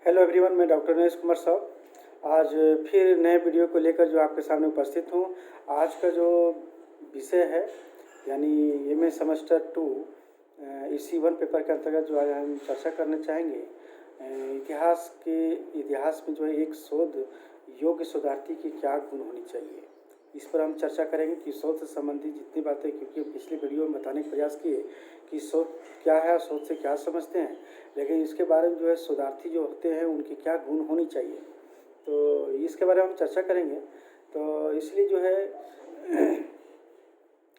Hello everyone, मैं doctor Naresh Kumar साहब आज फिर नए वीडियो को लेकर जो आपके सामने उपस्थित हूँ। आज का जो विषय है यानी एमए सेमेस्टर 2 इसी वन पेपर के अंतर्गत जो आज हम चर्चा करना चाहेंगे। इतिहास में जो है एक शोध योग्य शोधार्थी की क्या गुण होनी चाहिए, इस पर हम चर्चा करेंगे कि शोध से संबंधित जितनी बातें, क्योंकि पिछले वीडियो में बताने का प्रयास किए कि शोध क्या है, शोध से क्या समझते हैं, लेकिन इसके बारे में जो है शोधार्थी जो होते हैं उनकी क्या गुण होनी चाहिए, तो इसके बारे में हम चर्चा करेंगे। तो इसलिए जो है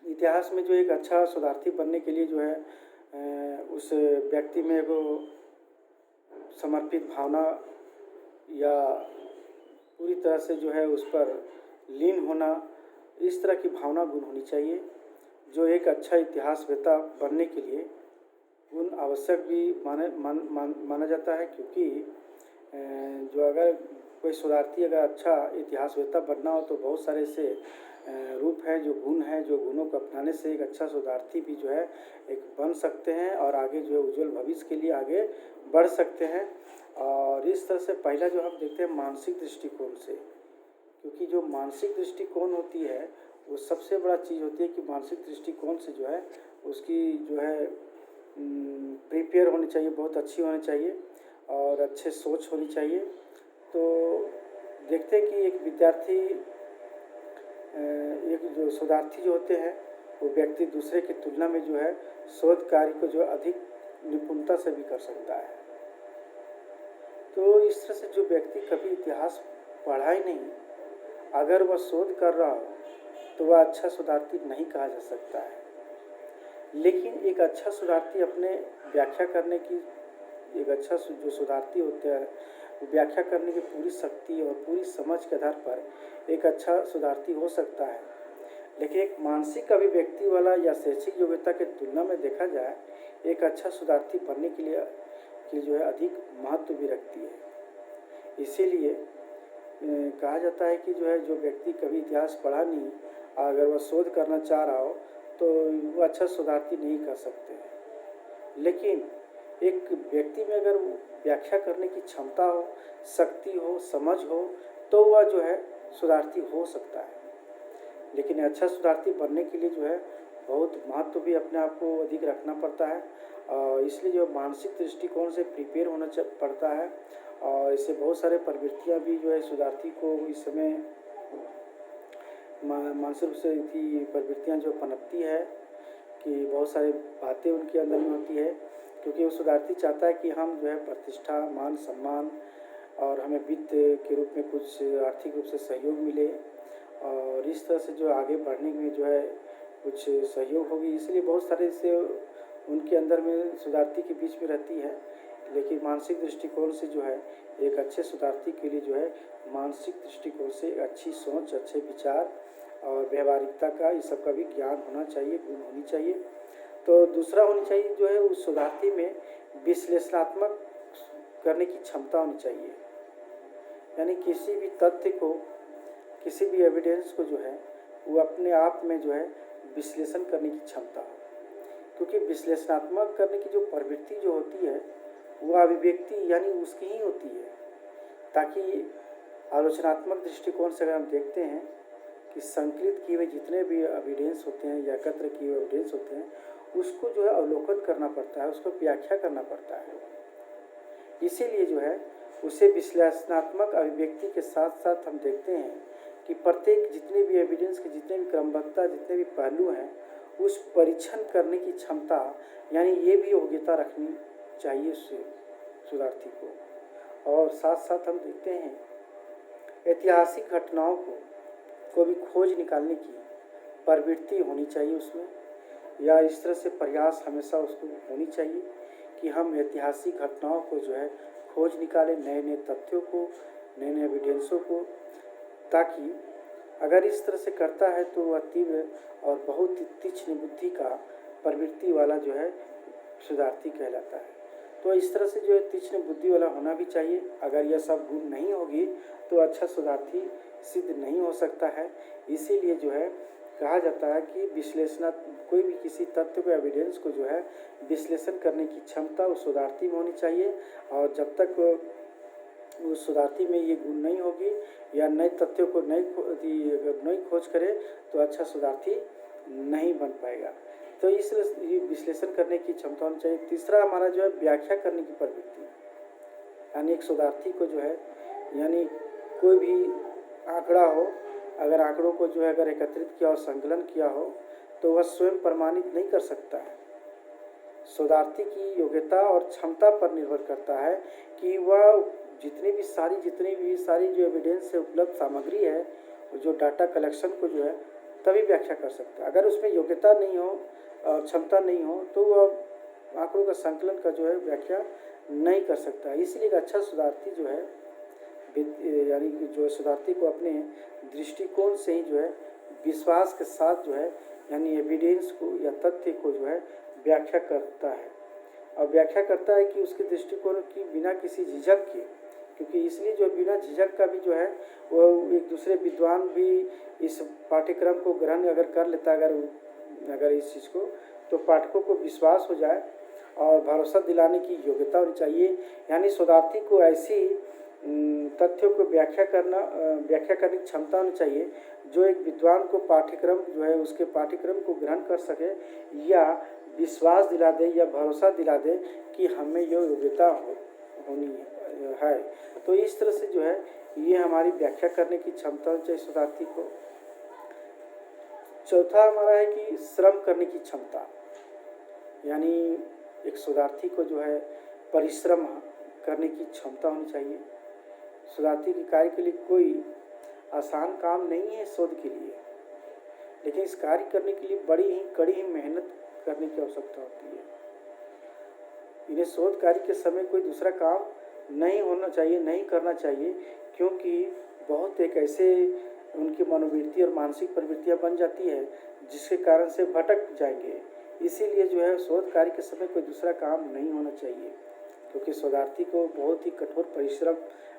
इतिहास में जो एक अच्छा शोधार्थी बनने के लिए जो है उस व्यक्ति में वो समर्पित भावना या पूरी तरह से जो है उस पर लीन होना, इस तरह की भावना गुण होनी चाहिए जो एक अच्छा इतिहासवेत्ता बनने के लिए गुण आवश्यक भी माना जाता है। क्योंकि जो अगर कोई शोधार्थी अगर अच्छा इतिहासवेत्ता बनना हो तो बहुत सारे ऐसे रूप हैं, जो गुण हैं, जो गुणों को अपनाने से एक अच्छा शोधार्थी भी जो है एक बन सकते हैं और आगे जो है उज्जवल भविष्य के लिए आगे बढ़ सकते हैं। और इस तरह से पहला जो हम देखते हैं मानसिक दृष्टिकोण से, क्योंकि जो मानसिक दृष्टिकोण होती है वो सबसे बड़ा चीज़ होती है कि मानसिक दृष्टिकोण से जो है उसकी जो है प्रिपेयर होनी चाहिए, बहुत अच्छी होनी चाहिए और अच्छे सोच होनी चाहिए। तो देखते हैं कि एक विद्यार्थी एक जो शोधार्थी जो होते हैं वो व्यक्ति दूसरे की तुलना में जो है शोध कार्य को जो अधिक निपुणता से भी कर सकता है। तो इस तरह से जो व्यक्ति कभी इतिहास पढ़ा ही नहीं, अगर वह शोध कर रहा हो तो वह अच्छा शोधार्थी नहीं कहा जा सकता है। लेकिन एक अच्छा शोधार्थी अपने व्याख्या करने की, एक अच्छा जो शोधार्थी होते हैं वो व्याख्या करने की पूरी शक्ति और पूरी समझ के आधार पर एक अच्छा शोधार्थी हो सकता है। लेकिन एक मानसिक अभिव्यक्ति वाला या शैक्षिक योग्यता की तुलना में देखा जाए एक अच्छा शोधार्थी बनने के लिए जो है अधिक महत्व भी रखती है। इसीलिए कहा जाता है कि जो है जो व्यक्ति कभी इतिहास पढ़ा नहीं, अगर वह शोध करना चाह रहा हो तो वो अच्छा शोधार्थी नहीं कर सकते। लेकिन एक व्यक्ति में अगर व्याख्या करने की क्षमता हो, शक्ति हो, समझ हो, तो वह जो है शोधार्थी हो सकता है। लेकिन अच्छा शोधार्थी बनने के लिए जो है बहुत महत्व भी अपने आप को अधिक रखना पड़ता है और इसलिए जो मानसिक दृष्टिकोण से प्रिपेयर होना पड़ता है। और इससे बहुत सारे प्रवृत्तियाँ भी जो है शोधार्थी को इस समय मानसिक रूप से थी प्रवृत्तियाँ जो पनपती है कि बहुत सारी बातें उनके अंदर में होती है, क्योंकि वो शोधार्थी चाहता है कि हम जो है प्रतिष्ठा, मान सम्मान और हमें वित्त के रूप में कुछ आर्थिक रूप से सहयोग मिले और इस तरह से जो आगे बढ़ने में जो है कुछ सहयोग होगी। इसलिए बहुत सारे से उनके अंदर में शोधार्थी के बीच में रहती है। लेकिन मानसिक दृष्टिकोण से जो है एक अच्छे शोधार्थी के लिए जो है मानसिक दृष्टिकोण से अच्छी सोच, अच्छे विचार और व्यवहारिकता का इस सब का भी ज्ञान होना चाहिए, गुण होनी चाहिए। तो दूसरा होनी चाहिए जो है उस शोधार्थी में विश्लेषणात्मक करने की क्षमता होनी चाहिए, यानी किसी भी तथ्य को, किसी भी एविडेंस को जो है वो अपने आप में जो है विश्लेषण करने की क्षमता हो। क्योंकि विश्लेषणात्मक करने की जो प्रवृत्ति जो होती है वो अभिव्यक्ति यानी उसकी ही होती है, ताकि आलोचनात्मक दृष्टिकोण से अगर हम देखते हैं कि संकलित किए हुए जितने भी एविडेंस होते हैं या एकत्र किए हुए एविडेंस होते हैं उसको जो है अवलोकन करना पड़ता है, उसको व्याख्या करना पड़ता है। इसीलिए जो है उसे विश्लेषणात्मक अभिव्यक्ति के साथ साथ हम देखते हैं कि प्रत्येक जितने भी एविडेंस के जितने भी क्रमबद्धता, जितने भी पहलू हैं उस परीक्षण करने की क्षमता, यानी ये भी योग्यता रखनी चाहिए शोधार्थी को। और साथ साथ हम देखते हैं ऐतिहासिक घटनाओं को भी खोज निकालने की प्रवृत्ति होनी चाहिए उसमें, या इस तरह से प्रयास हमेशा उसको होनी चाहिए कि हम ऐतिहासिक घटनाओं को जो है खोज निकालें, नए नए तथ्यों को, नए नए एविडेंसों को, ताकि अगर इस तरह से करता है तो वह तीव्र और बहुत ही तीक्ष्ण बुद्धि का प्रवृत्ति वाला जो है शोधार्थी कहलाता है। तो इस तरह से जो है तीक्ष्ण बुद्धि वाला होना भी चाहिए। अगर यह सब गुण नहीं होगी तो अच्छा शोधार्थी सिद्ध नहीं हो सकता है। इसीलिए जो है कहा जाता है कि कोई भी किसी तथ्य को, एविडेंस को जो है विश्लेषण करने की क्षमता उस शोधार्थी में होनी चाहिए। और जब तक उस शोधार्थी में ये गुण नहीं होगी या नए तथ्यों को अगर नहीं खोज करे तो अच्छा शोधार्थी नहीं बन पाएगा। तो इस ये विश्लेषण करने की क्षमता होनी चाहिए। तीसरा हमारा जो है व्याख्या करने की प्रवृत्ति, यानी एक शोधार्थी को जो है, यानी कोई भी आंकड़ा हो, अगर आंकड़ों को जो है अगर एकत्रित किया और संकलन किया हो तो वह स्वयं प्रमाणित नहीं कर सकता है। शोधार्थी की योग्यता और क्षमता पर निर्भर करता है कि वह जितनी भी सारी जो एविडेंस है, उपलब्ध सामग्री है, जो डाटा कलेक्शन को जो है तभी व्याख्या कर सकता है। अगर उसमें योग्यता नहीं हो और क्षमता नहीं हो तो वह आंकड़ों का संकलन का जो है व्याख्या नहीं कर सकता। इसलिए एक अच्छा शोधार्थी जो है, यानी कि जो शोधार्थी को अपने दृष्टिकोण से ही जो है विश्वास के साथ जो है, यानी एविडेंस को या तथ्य को जो है व्याख्या करता है। और व्याख्या करता है कि उसके दृष्टिकोण की बिना किसी झिझक के, क्योंकि इसलिए जो बिना झिझक का भी जो है वो एक दूसरे विद्वान भी इस पाठ्यक्रम को ग्रहण अगर कर लेता, अगर इस चीज़ को, तो पाठकों को विश्वास हो जाए और भरोसा दिलाने की योग्यता होनी चाहिए। यानी शोधार्थी को ऐसी तथ्यों को व्याख्या करने की क्षमता होनी चाहिए जो एक विद्वान को पाठ्यक्रम जो है उसके पाठ्यक्रम को ग्रहण कर सके या विश्वास दिला दे या भरोसा दिला दे कि हमें ये योग्यता होनी है। तो इस तरह से जो है ये हमारी व्याख्या करने की क्षमता होनी चाहिए शोधार्थी को। चौथा हमारा है कि श्रम करने की क्षमता, यानी एक शोधार्थी को जो है परिश्रम करने की क्षमता होनी चाहिए। शोधार्थी के कार्य के लिए कोई आसान काम नहीं है शोध के लिए, लेकिन इस कार्य करने के लिए बड़ी ही कड़ी मेहनत करने की आवश्यकता होती है। इन्हें शोध कार्य के समय कोई दूसरा काम नहीं करना चाहिए, क्योंकि बहुत एक ऐसे उनकी मनोवृत्ति और मानसिक प्रवृत्तियां बन जाती है जिसके कारण से भटक जाएंगे। इसीलिए जो है शोध कार्य के समय कोई दूसरा काम नहीं होना चाहिए, क्योंकि शोधार्थी को बहुत ही कठोर परिश्रम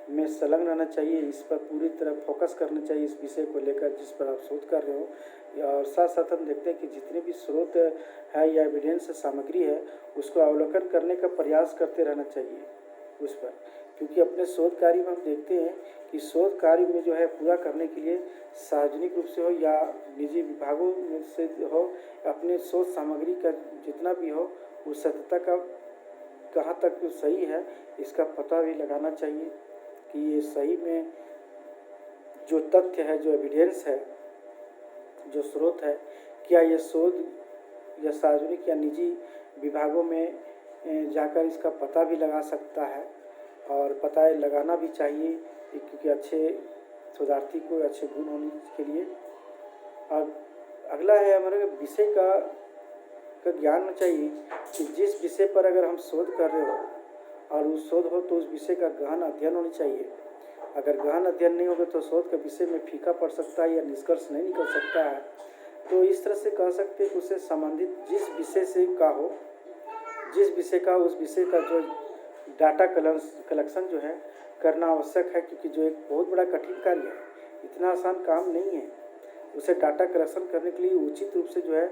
में संलग्न रहना चाहिए। इस पर पूरी तरह फोकस करना चाहिए, इस विषय को लेकर जिस पर आप शोध कर रहे हो। और साथ साथ हम देखते हैं कि जितने भी स्रोत है या एविडेंस सामग्री है उसको अवलोकन करने का प्रयास करते रहना चाहिए उस पर, क्योंकि अपने शोध कार्य में हम देखते हैं कि शोध कार्य में जो है पूरा करने के लिए सार्वजनिक रूप से हो या निजी विभागों में से हो, अपने शोध सामग्री का जितना भी हो उस सत्यता का कहाँ तक सही है इसका पता भी लगाना चाहिए कि ये सही में जो तथ्य है, जो एविडेंस है, जो स्रोत है, क्या ये शोध या सार्वजनिक या निजी विभागों में जाकर इसका पता भी लगा सकता है। और पता लगाना भी चाहिए, क्योंकि अच्छे शोधार्थी को अच्छे गुण होने के लिए। और अगला है हमारे विषय का ज्ञान होना चाहिए कि जिस विषय पर अगर हम शोध कर रहे हो और उस शोध हो तो उस विषय का गहन अध्ययन होना चाहिए। अगर गहन अध्ययन नहीं होगा तो शोध के विषय में फीका पड़ सकता है या निष्कर्ष नहीं निकल सकता है। तो इस तरह से कह सकते हैं कि उससे संबंधित जिस विषय से का हो, जिस विषय का उस विषय का जो डाटा कलेक्शन जो है करना आवश्यक है, क्योंकि जो एक बहुत बड़ा कठिन कार्य है, इतना आसान काम नहीं है। उसे डाटा कलेक्शन करने के लिए उचित रूप से जो है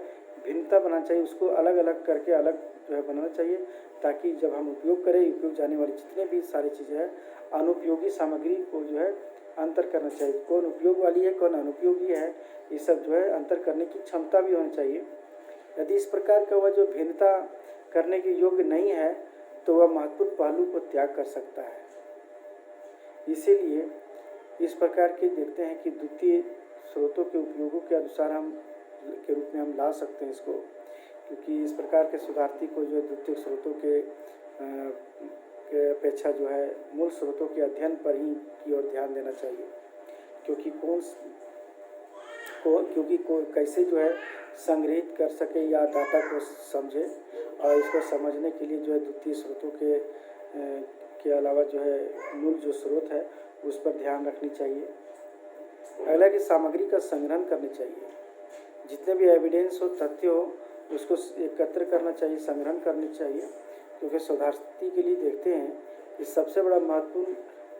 भिन्नता बनाना चाहिए, उसको अलग अलग करके अलग जो है बनाना चाहिए, ताकि जब हम उपयोग करें उपयोग जाने वाली जितने भी सारी चीज़ें हैं अनुपयोगी सामग्री को जो है अंतर करना चाहिए। कौन उपयोग वाली है कौन अनुपयोगी है ये सब जो है अंतर करने की क्षमता भी होनी चाहिए। यदि इस प्रकार का वह जो भिन्नता करने के योग्य नहीं है तो वह महत्वपूर्ण पहलू को त्याग कर सकता है। इसीलिए इस प्रकार के देखते हैं कि द्वितीय स्रोतों के उपयोगों के अनुसार के रूप में हम ला सकते हैं इसको, क्योंकि इस प्रकार के शोधार्थी को जो है द्वितीय स्रोतों के अपेक्षा जो है मूल स्रोतों के अध्ययन पर ही की ओर ध्यान देना चाहिए, क्योंकि कैसे जो है संग्रहित कर सके या डाटा को समझे, और इसको समझने के लिए जो है द्वितीय स्रोतों के अलावा जो है मूल जो स्रोत है उस पर ध्यान रखनी चाहिए। अगला कि सामग्री का संग्रहण करना चाहिए, जितने भी एविडेंस हो तथ्य हो उसको एकत्र करना चाहिए, संग्रहण करनी चाहिए, क्योंकि शोधार्थी के लिए देखते हैं कि सबसे बड़ा महत्वपूर्ण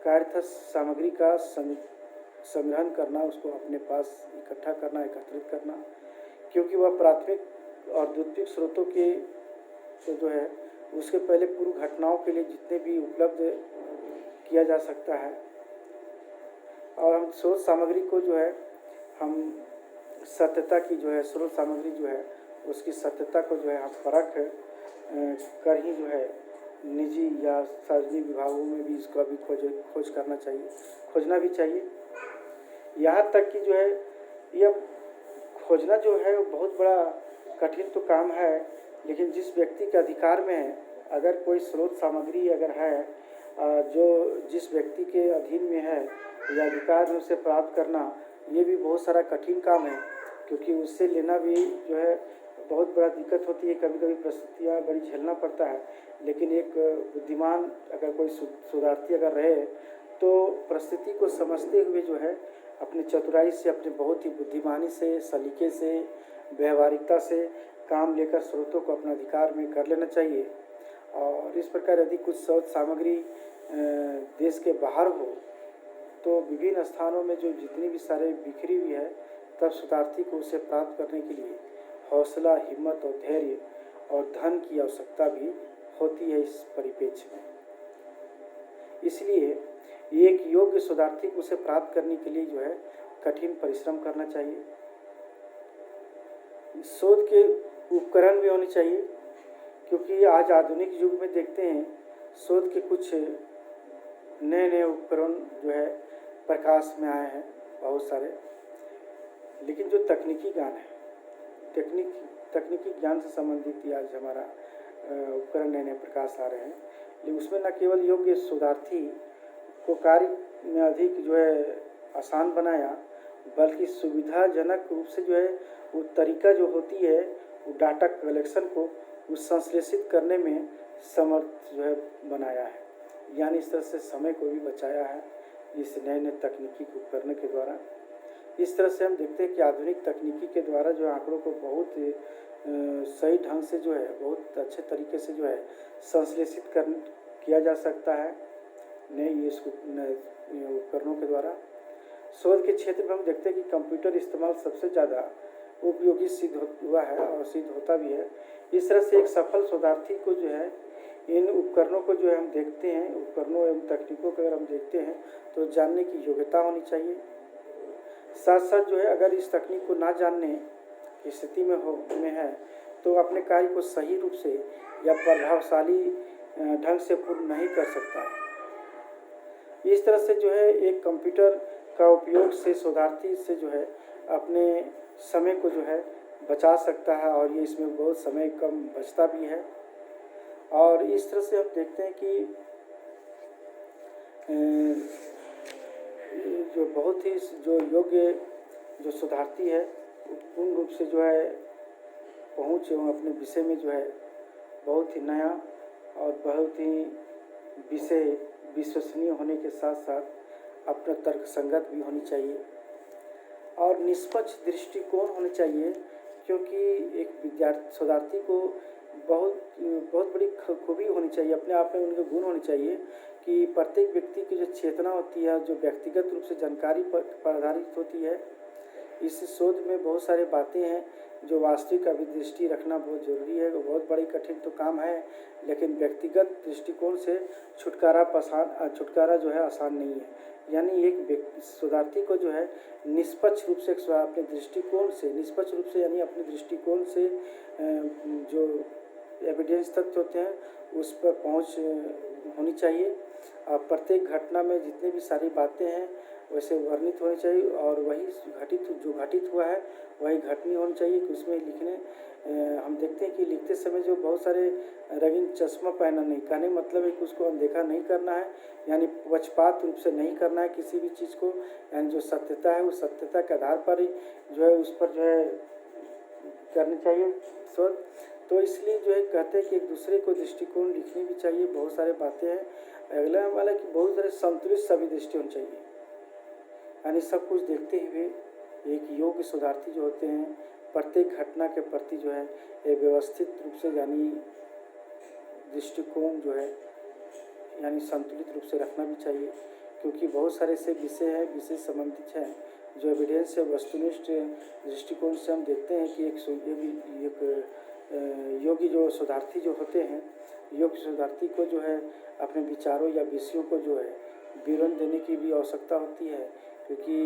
कार्य था सामग्री का संग्रहण करना, उसको अपने पास इकट्ठा करना, एकत्रित करना, क्योंकि वह प्राथमिक और द्वितीयक स्रोतों के जो है उसके पहले पूर्व घटनाओं के लिए जितने भी उपलब्ध किया जा सकता है। और हम स्रोत सामग्री को जो है हम सत्यता की जो है स्रोत सामग्री जो है उसकी सत्यता को जो है हम परख कर ही जो है निजी या सार्वजनिक विभागों में भी इसका भी खोज करना चाहिए, खोजना भी चाहिए। यहाँ तक कि जो है यह खोजना जो है वो बहुत बड़ा कठिन तो काम है, लेकिन जिस व्यक्ति के अधिकार में है, अगर कोई स्रोत सामग्री अगर है जो जिस व्यक्ति के अधीन में है या अधिकार में उसे प्राप्त करना, ये भी बहुत सारा कठिन काम है, क्योंकि उससे लेना भी जो है बहुत बड़ा दिक्कत होती है। कभी कभी परिस्थितियाँ बड़ी झेलना पड़ता है, लेकिन एक बुद्धिमान अगर कोई शोधार्थी अगर रहे तो परिस्थिति को समझते हुए जो है अपनी चतुराई से, अपने बहुत ही बुद्धिमानी से, सलीके से, व्यवहारिकता से काम लेकर स्रोतों को अपने अधिकार में कर लेना चाहिए। और इस प्रकार यदि कुछ स्रोत सामग्री देश के बाहर हो तो विभिन्न स्थानों में जो जितनी भी सारे बिखरी हुई है, तब शोधार्थी को उसे प्राप्त करने के लिए हौसला, हिम्मत और धैर्य और धन की आवश्यकता भी होती है इस परिप्रेक्ष्य में। इसलिए एक योग्य शोधार्थी को उसे प्राप्त करने के लिए जो है कठिन परिश्रम करना चाहिए। शोध के उपकरण भी होने चाहिए, क्योंकि आज आधुनिक युग में देखते हैं शोध के कुछ नए नए उपकरण जो है प्रकाश में आए हैं बहुत सारे, लेकिन जो तकनीकी ज्ञान है, तकनीकी ज्ञान से संबंधित ही आज हमारा उपकरण नए नए प्रकाश आ रहे हैं। लेकिन उसमें न केवल योग्य शोधार्थी को कार्य में अधिक जो है आसान बनाया, बल्कि सुविधाजनक रूप से जो है वो तरीका जो होती है वो डाटा कलेक्शन को वो संश्लेषित करने में समर्थ जो है बनाया है। यानी इस तरह से समय को भी बचाया है इस नए नए तकनीकी उपकरण के द्वारा। इस तरह से हम देखते हैं कि आधुनिक तकनीकी के द्वारा जो आंकड़ों को बहुत सही ढंग से जो है बहुत अच्छे तरीके से जो है संश्लेषित किया जा सकता है नए उपकरणों के द्वारा। शोध के क्षेत्र में हम देखते हैं कि कंप्यूटर इस्तेमाल सबसे ज़्यादा उपयोगी सिद्ध हुआ है और सिद्ध होता भी है। इस तरह से एक सफल शोधार्थी को जो है इन उपकरणों को जो है हम देखते हैं, उपकरणों एवं तकनीकों को अगर हम देखते हैं तो जानने की योग्यता होनी चाहिए। साथ साथ जो है अगर इस तकनीक को ना जानने की स्थिति में है तो अपने कार्य को सही रूप से या प्रभावशाली ढंग से पूर्ण नहीं कर सकता। इस तरह से जो है एक कंप्यूटर का उपयोग से शोधार्थी से जो है अपने समय को जो है बचा सकता है, और ये इसमें बहुत समय कम बचता भी है। और इस तरह से हम देखते हैं कि जो बहुत ही जो योग्य जो शोधार्थी है पूर्ण रूप से जो है पहुँच एवं अपने विषय में जो है बहुत ही नया और बहुत ही विषय विश्वसनीय होने के साथ साथ अपना तर्क संगत भी होनी चाहिए और निष्पक्ष दृष्टिकोण होने चाहिए, क्योंकि एक शोधार्थी को बहुत बड़ी खूबी होनी चाहिए, अपने आप में उनके गुण होने चाहिए कि प्रत्येक व्यक्ति की जो चेतना होती है, जो व्यक्तिगत रूप से जानकारी पर आधारित होती है। इस शोध में बहुत सारी बातें हैं जो वास्तविक अभिदृष्टि रखना बहुत ज़रूरी है। वो बहुत बड़ी कठिन तो काम है, लेकिन व्यक्तिगत दृष्टिकोण से छुटकारा जो है आसान नहीं है। यानी एक शोधार्थी को जो है निष्पक्ष रूप से अपने दृष्टिकोण से निष्पक्ष रूप से यानी अपने दृष्टिकोण से जो एविडेंस तथ्य होते हैं उस पर पहुंच होनी चाहिए। प्रत्येक घटना में जितनी भी सारी बातें हैं वैसे वर्णित होनी चाहिए और वही जो घटित हुआ है वही घटनी होनी चाहिए कि उसमें लिखने हम देखते हैं कि लिखते समय जो बहुत सारे रंगीन चश्मा पहनना नहीं, कहने मतलब है कि उसको अनदेखा नहीं करना है, यानी पक्षपात रूप से नहीं करना है किसी भी चीज़ को, यानी जो सत्यता है उस सत्यता के आधार पर ही जो है उस पर जो है करनी चाहिए शोध। तो इसलिए जो है कहते हैं कि एक दूसरे को दृष्टिकोण लिखनी भी चाहिए। बहुत सारे बातें हैं। अगला वाला कि बहुत सारे संतुलित सभी दृष्टि होनी चाहिए, यानी सब कुछ देखते हुए एक योग्य शोधार्थी जो होते हैं प्रत्येक घटना के प्रति जो है एक व्यवस्थित रूप से यानी दृष्टिकोण जो है यानी संतुलित रूप से रखना भी चाहिए, क्योंकि बहुत सारे ऐसे विषय संबंधित हैं जो एविडेंस से वस्तुनिष्ठ दृष्टिकोण से हम देखते हैं कि एक योगी जो शोधार्थी जो होते हैं योग्य शोधार्थी को जो है अपने विचारों या विषयों को जो है विवरण देने की भी आवश्यकता होती है, क्योंकि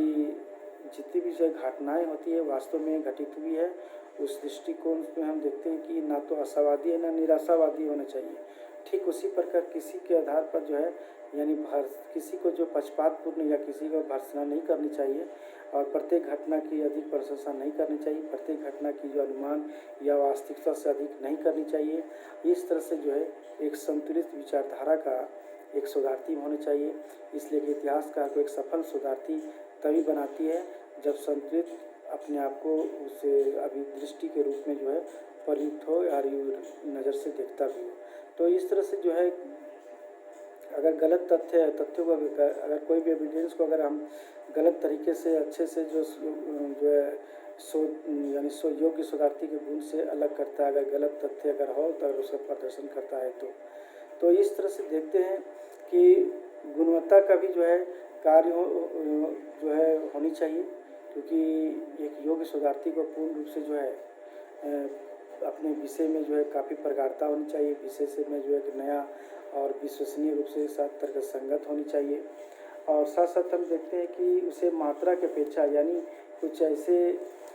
जितनी भी जो घटनाएँ होती है वास्तव में घटित हुई है। उस दृष्टिकोण में हम देखते हैं कि ना तो आशावादी है ना निराशावादी होना चाहिए। ठीक उसी प्रकार किसी के आधार पर जो है यानी किसी को जो पक्षपातपूर्ण या किसी को भर्त्सना नहीं करनी चाहिए और प्रत्येक घटना की अधिक प्रशंसा नहीं करनी चाहिए। प्रत्येक घटना की जो अनुमान या वास्तविकता से अधिक नहीं करनी चाहिए। इस तरह से जो है एक संतुलित विचारधारा का एक शोधार्थी होना चाहिए। इसलिए कि इतिहासकार को एक सफल शोधार्थी तभी बनाती है जब संतुलित अपने आप को उसे अभिदृष्टि के रूप में जो है प्रयुक्त हो या नज़र से देखता भी हो। तो इस तरह से जो है अगर गलत तथ्यों को अगर कोई भी एविडेंस को अगर हम गलत तरीके से अच्छे से जो है यानी योग्य शोधार्थी के गुण से अलग करता है, अगर गलत तथ्य अगर हो तो उसका प्रदर्शन करता है तो इस तरह से देखते हैं कि गुणवत्ता का भी जो है कार्य जो है होनी चाहिए, क्योंकि एक योग्य शोधार्थी को पूर्ण रूप से जो है अपने विषय में जो है काफ़ी प्रगाढ़ता होनी चाहिए। विषय से में जो है एक नया और विश्वसनीय रूप से साथ तर्कसंगत होनी चाहिए। और साथ साथ हम देखते हैं कि उसे मात्रा की अपेक्षा यानी कुछ ऐसे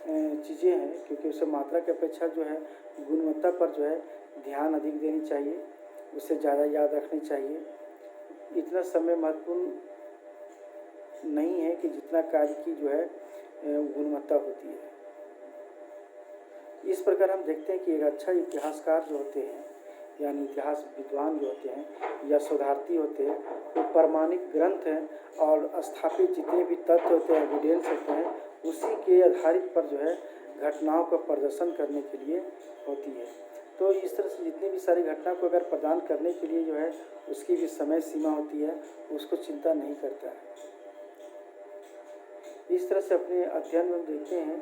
चीज़ें हैं, क्योंकि उसे मात्रा की अपेक्षा जो है गुणवत्ता पर जो है ध्यान अधिक देनी चाहिए, उसे ज़्यादा याद रखनी चाहिए। इतना समय महत्वपूर्ण नहीं है कि जितना कार्य की जो है गुणवत्ता होती है। इस प्रकार हम देखते हैं कि एक अच्छा इतिहासकार जो होते हैं यानी इतिहास विद्वान जो होते हैं या शोधार्थी होते हैं, वो प्रमाणिक ग्रंथ हैं और स्थापित जितने भी तथ्य होते हैं, एविडेंस होते हैं, उसी के आधारित पर जो है घटनाओं का प्रदर्शन करने के लिए होती है। तो इस तरह से जितनी भी सारी घटना को अगर प्रदान करने के लिए जो है उसकी भी समय सीमा होती है, उसको चिंता नहीं करता है। इस तरह से अपने अध्ययन में देखते हैं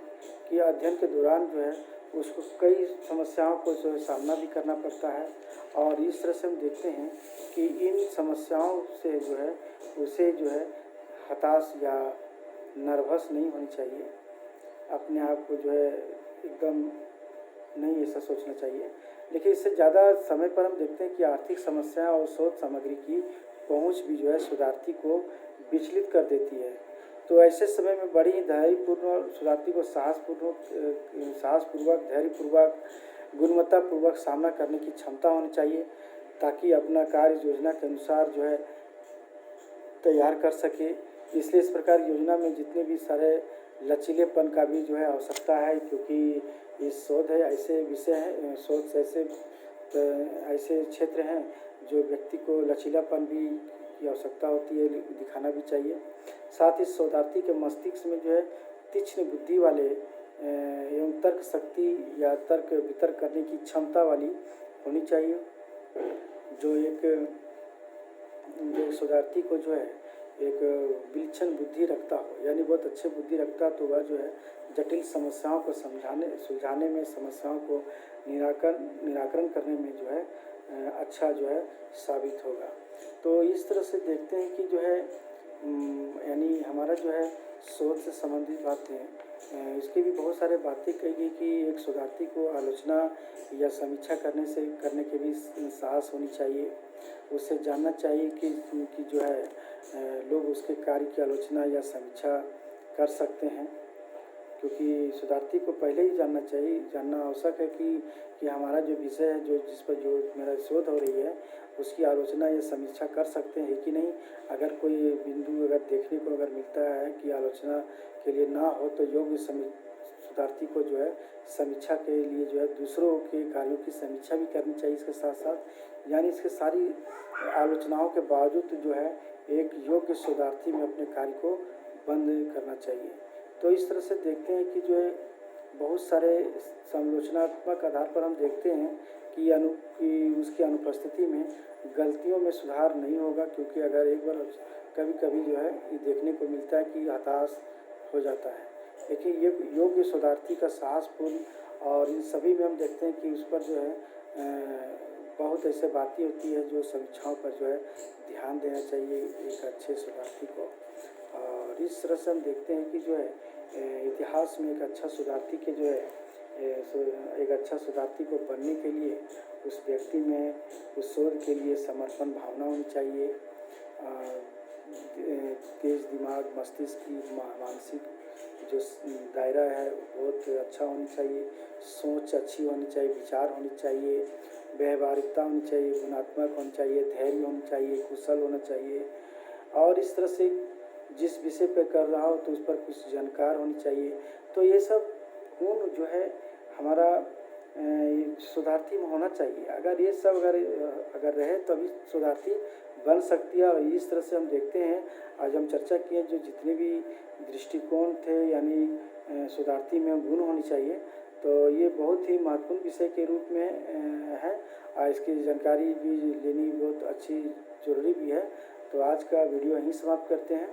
कि अध्ययन के दौरान जो है उसको कई समस्याओं को जो है सामना भी करना पड़ता है, और इस तरह से हम देखते हैं कि इन समस्याओं से जो है उसे जो है हताश या नर्वस नहीं होनी चाहिए। अपने आप को जो है एकदम नहीं ऐसा सोचना चाहिए। लेकिन इससे ज़्यादा समय पर हम देखते हैं कि आर्थिक समस्याएं और शोध सामग्री की पहुंच भी जो है शोधार्थी को विचलित कर देती है। तो ऐसे समय में बड़ी धैर्यपूर्ण शोधार्थी को साहसपूर्वक, धैर्यपूर्वक, गुणवत्तापूर्वक सामना करने की क्षमता होनी चाहिए, ताकि अपना कार्य योजना के अनुसार जो है तैयार कर सके। इसलिए इस प्रकार योजना में जितने भी सारे लचीलेपन का भी जो है आवश्यकता है, क्योंकि इस शोध है ऐसे विषय हैं, शोध से ऐसे क्षेत्र हैं जो व्यक्ति को लचीलापन भी की आवश्यकता होती है, दिखाना भी चाहिए। साथ ही शोधार्थी के मस्तिष्क में जो है तीक्ष्ण बुद्धि वाले एवं तर्क शक्ति या तर्क वितर्क करने की क्षमता वाली होनी चाहिए, जो शोधार्थी को जो है एक विलक्षण बुद्धि रखता हो, यानी बहुत अच्छे बुद्धि रखता तो वह जो है जटिल समस्याओं को सुलझाने में, समस्याओं को निराकरण करने में जो है अच्छा जो है साबित होगा। तो इस तरह से देखते हैं कि जो है यानी हमारा जो है शोध से संबंधित बातें इसकी भी बहुत सारे बातें कही गई कि एक शोधार्थी को आलोचना या समीक्षा करने के भी साहस होनी चाहिए। उससे जानना चाहिए कि जो है लोग उसके कार्य की आलोचना या समीक्षा कर सकते हैं, क्योंकि शोधार्थी को पहले ही जानना आवश्यक है कि हमारा जो विषय है जिस पर जो मेरा शोध हो रही है उसकी आलोचना या समीक्षा कर सकते हैं कि नहीं। अगर कोई बिंदु अगर देखने को अगर मिलता है कि आलोचना के लिए ना हो तो योग्य शोधार्थी को जो है समीक्षा के लिए जो है दूसरों के कार्यों की समीक्षा भी करनी चाहिए इसके साथ साथ। यानी इसके सारी आलोचनाओं के बावजूद जो है एक योग्य शोधार्थी में अपने कार्य को बंद करना चाहिए। तो इस तरह से देखते हैं कि जो है बहुत सारे समालोचनात्मक आधार पर हम देखते हैं कि उसकी अनुपस्थिति में गलतियों में सुधार नहीं होगा, क्योंकि अगर एक बार कभी जो है ये देखने को मिलता है कि हताश हो जाता है। लेकिन ये योग्य शोधार्थी का साहसपूर्ण और इन सभी में हम देखते हैं कि उस पर जो है बहुत ऐसे बातें होती है जो समीक्षाओं पर जो है ध्यान देना चाहिए एक अच्छे शोधार्थी को। और इस तरह से हम देखते हैं कि जो है इतिहास में एक अच्छा शोधार्थी के जो है एक अच्छा शोधार्थी को बनने के लिए उस व्यक्ति में उस शोध के लिए समर्पण भावना होनी चाहिए। तेज दिमाग, मस्तिष्क की मानसिक जो दायरा है बहुत अच्छा होना चाहिए, सोच अच्छी होनी चाहिए, विचार होने चाहिए, व्यवहारिकता होनी चाहिए, गुणात्मक होनी चाहिए, धैर्य होना चाहिए, कुशल होना चाहिए और इस तरह से जिस विषय पर कर रहा हो तो उस पर कुछ जानकार होनी चाहिए। तो ये सब गुण जो है हमारा शोधार्थी में होना चाहिए। अगर ये सब अगर रहे तभी शोधार्थी बन सकती है। और इस तरह से हम देखते हैं, आज हम चर्चा किए जो जितने भी दृष्टिकोण थे यानी शोधार्थी में गुण होनी चाहिए, तो ये बहुत ही महत्वपूर्ण विषय के रूप में है और इसकी जानकारी भी लेनी बहुत अच्छी ज़रूरी भी है। तो आज का वीडियो यहीं समाप्त करते हैं।